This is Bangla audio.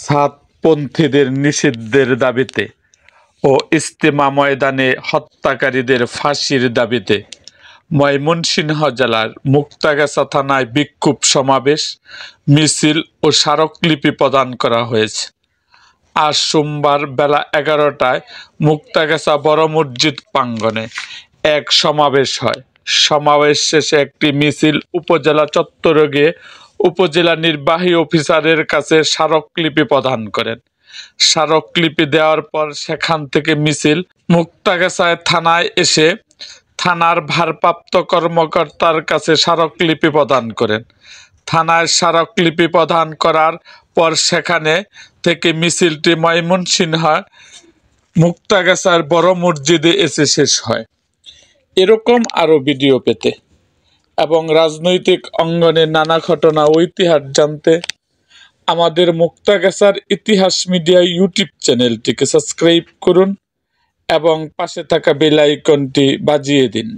সাতপন্থীদের নিষিদ্ধের দাবিতে ও ইজতেমা ময়দানে হত্যাকারীদের ফাঁসির দাবিতে ময়মনসিংহ জেলার মুক্তাগাছা থানায় বিক্ষোভ সমাবেশ, মিছিল ও স্মারকলিপি প্রদান করা হয়েছে। আজ সোমবার বেলা 11টায় মুক্তাগাছা বড় মসজিদ প্রাঙ্গণে এক সমাবেশ হয়। সমাবেশ শেষে একটি মিছিল উপজেলা চত্বরে গিয়ে উপজেলা নির্বাহী অফিসারের কাছে স্মারকলিপি প্রদান করেন। স্মারকলিপি দেওয়ার পর সেখান থেকে মিছিল মুক্তাগাছা থানায় এসে থানার ভারপ্রাপ্ত কর্মকর্তার কাছে স্মারকলিপি প্রদান করেন। থানায় স্মারকলিপি প্রদান করার পর সেখানে থেকে মিছিলটি ময়মনসিংহ মুক্তাগাছার বড় মসজিদে এসে শেষ হয়। এরকম আরও ভিডিও পেতে এবং রাজনৈতিক অঙ্গনের নানা ঘটনা ও ইতিহাস জানতে আমাদের মুক্তাগাছার ইতিহাস মিডিয়া ইউটিউব চ্যানেলটিকে সাবস্ক্রাইব করুন এবং পাশে থাকা বেল আইকনটি বাজিয়ে দিন।